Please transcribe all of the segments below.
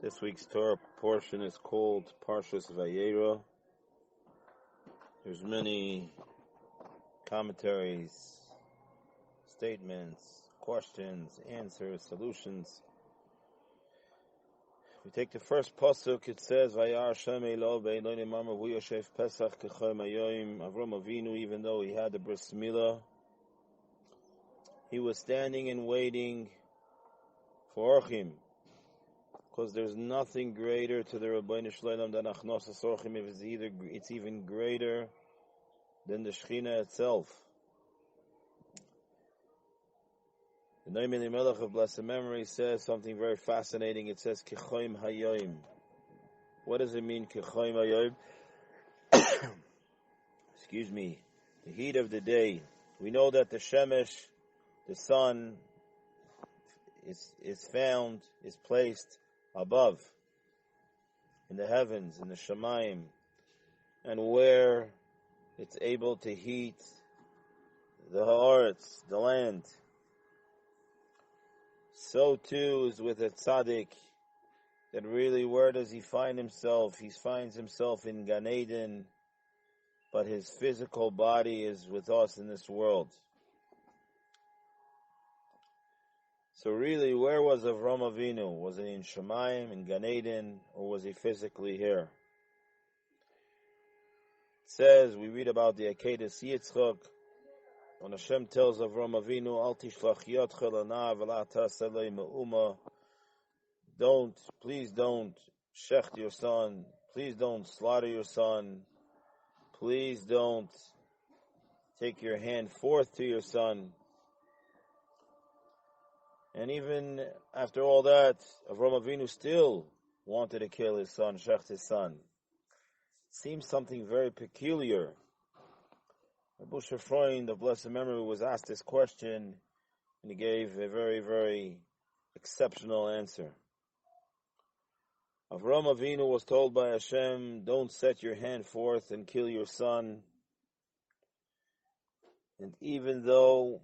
This week's Torah portion is called Parsha Vayeira. There's many commentaries, statements, questions, answers, solutions. If we take the first pasuk, it says, Vayeira Hashem Elo be'elonim amar v'yoshev Pesach k'chol mayoim. Avram Avinu, even though he had the bris milah, he was standing and waiting for Orchim. Because there's nothing greater to the Rabbi Shalom than Achnosas Orchim. It's even greater than the Shechina itself. The Noam Elimelech of blessed memory says something very fascinating. It says Kechoim Hayoim. What does it mean, Kechoim Hayoim? Excuse me. The heat of the day. We know that the Shemesh, the sun, is placed above, in the heavens, in the Shamayim, and where it's able to heat the Haaretz, the land. So too is with a tzaddik, that really where does he find himself? He finds himself in Gan Eden, but his physical body is with us in this world. So really, where was Avram Avinu? Was he in Shemayim, in Gan Eden, or was he physically here? It says, we read about the Akedah Yitzchak, when Hashem tells Avram Avinu, Al tishlach yodcha lanav v'la ta'aseh lo me'uma. Please don't shecht your son. Please don't slaughter your son. Please don't take your hand forth to your son. And even after all that, Avram Avinu still wanted to kill his son, shecht his son. It seems something very peculiar. Rabbi Shafroin, the blessed memory, was asked this question, and he gave a very, very exceptional answer. Avram Avinu was told by Hashem, don't set your hand forth and kill your son. And even though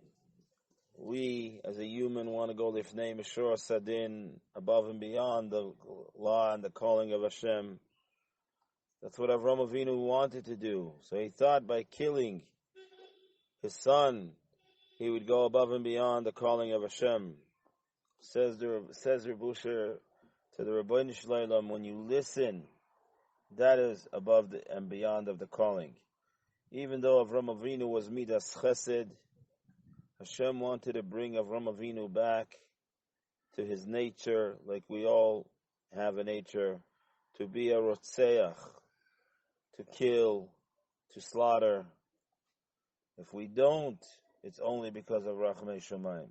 we, as a human, want to go lifnei Mishor Sadin, above and beyond the law and the calling of Hashem. That's what Avram Avinu wanted to do. So he thought by killing his son, he would go above and beyond the calling of Hashem. Says Rebusher to the Rabbi Shalom, when you listen, that is above and beyond of the calling. Even though Avram Avinu was Midas Chesed, Hashem wanted to bring Avram Avinu back to his nature, like we all have a nature, to be a rotzeach, to kill, to slaughter. If we don't, it's only because of Rachmei Shamayim.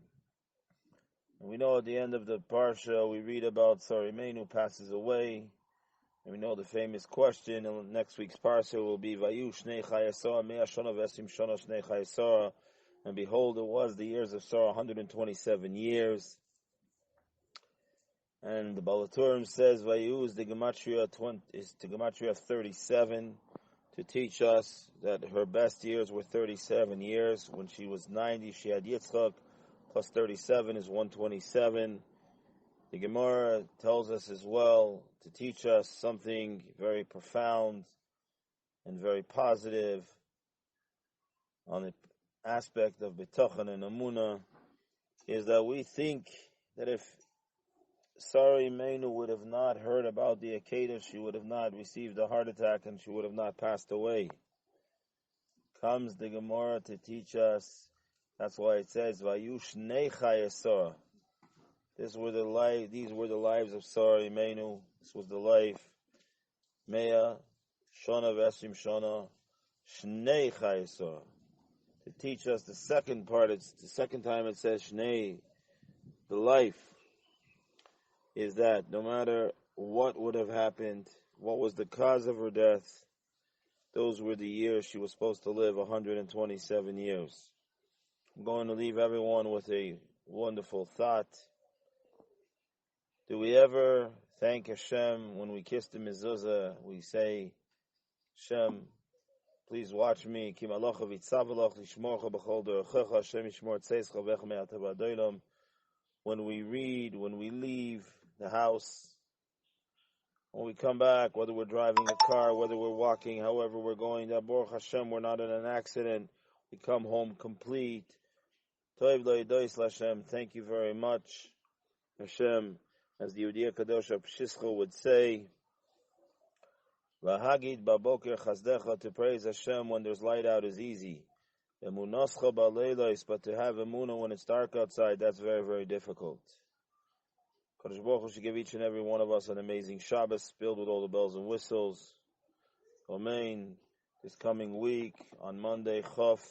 And we know at the end of the Parsha, we read about Sarimenu passes away, and we know the famous question, and next week's Parsha will be, Vayu Shnei Chayasah, Mea Shana Vesim Shana Shnei Chayasah. And behold, it was the years of Sarah, 127 years. And the Balaturim says, Vayu is the Gematria 37, to teach us that her best years were 37 years. When she was 90, she had Yitzchak, plus 37 is 127. The Gemara tells us as well to teach us something very profound and very positive on the aspect of B'tachon and Amunah, is that we think that if Sarah Imenu would have not heard about the Akedah, she would have not received a heart attack and she would have not passed away. Comes the Gemara to teach us, that's why it says, Vayu Shnei Chayasah. These were the lives of Sarah Imenu. This was the life. Mea, Shana Vesim Shana, Shnei Chayasah. To teach us the second part, it's the second time it says Shnei, the life, is that no matter what would have happened, what was the cause of her death, those were the years she was supposed to live, 127 years. I'm going to leave everyone with a wonderful thought. Do we ever thank Hashem when we kiss the mezuzah? We say, Hashem, please watch me. When we read, when we leave the house, When we come back, whether we're driving a car, whether we're walking, however we're going, that Baruch Hashem, we're not in an accident. We come home complete. Toiv Loidois Hashem, thank you very much. Hashem, as the Yudiyah Kadosh Pshischa would say, Lahagid Baboker Chazdecha, to praise Hashem when there's light out is easy. Emunascha Baleilos, but to have emunah when it's dark outside, that's very, very difficult. Kadosh Baruch Hu should give each and every one of us an amazing Shabbos, filled with all the bells and whistles. Amen. This coming week, on Monday, Chof,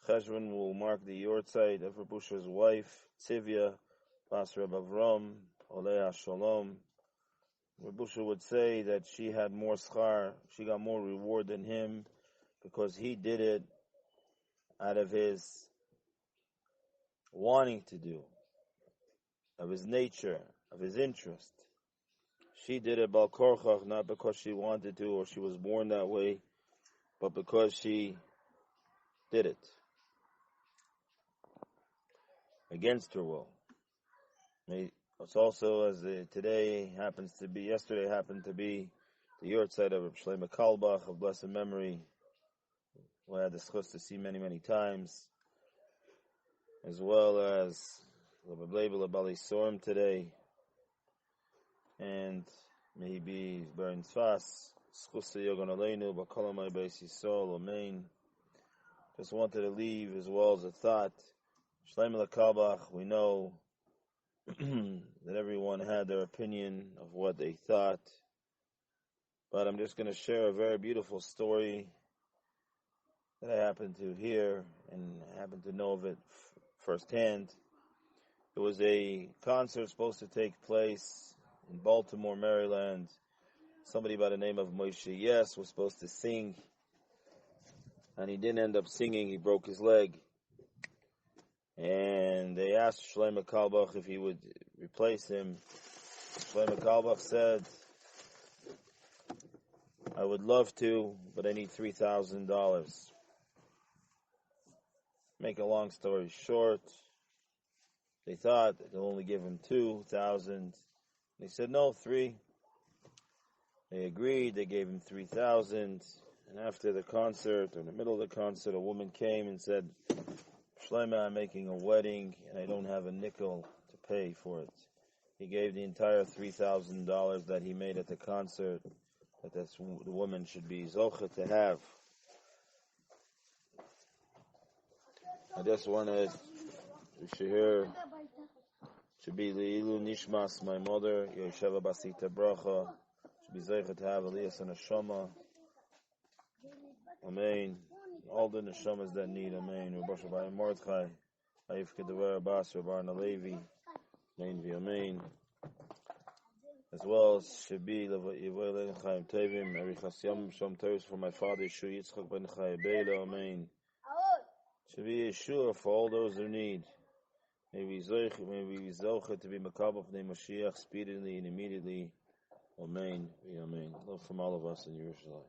Cheshvan will mark the Yortzeit of Rabusha's wife, Tzivya, Pas Reb Avram, Oleh Shalom. Rabusha would say that she had more schar, she got more reward than him, because he did it out of his wanting to do, of his nature, of his interest. She did it bal korchach, not because she wanted to or she was born that way, but because she did it against her will. It's also, as yesterday happened to be the Yortzeit of Reb Shlomo Kalbach of blessed memory, who I had the chus to see many, many times, as well as Rabbi Bleibel Abali Sorim today, and may he be Baron Tzfas, Schusa Yogan Aleinu, Bakalamai Beis Yisrael, Amen. Just wanted to leave as well as a thought. Shlomo Kalbach, we know that everyone had their opinion of what they thought, but I'm just going to share a very beautiful story that I happened to hear and happened to know of it firsthand. There was a concert supposed to take place in Baltimore, Maryland. Somebody by the name of Moshe Yes was supposed to sing, and he didn't end up singing. He broke his leg. And they asked Shlomo Kalbach if he would replace him. Shlomo Kalbach said, I would love to, but I need $3,000. Make a long story short, they thought they'll only give him $2,000. They said, no, $3,000. They agreed, they gave him $3,000. And after the concert, or in the middle of the concert, a woman came and said, Shlomo, I'm making a wedding, and I don't have a nickel to pay for it. He gave the entire $3,000 that he made at the concert, that the woman should be zocha to have. I just wanted to share, should be Leilu Nishmas, my mother, Yosheva Basita Bracha, should be zocha to have Elias and Neshama. Amen. All the neshamas that need, amen. Rabbi Mordechai, Aryeh Kedavar Abbas, Rabbi Levi, amen. As well as should be Vayeira Chaim Tevim, Arichas Yom Shom Teres for my father, Shu Yitzchak ben Chai Beila, amen. Should be Yeshua for all those who need. May we zoche to be makabel for the Mashiach speedily and immediately, amen. Amen. Love from all of us in Yerushalayim.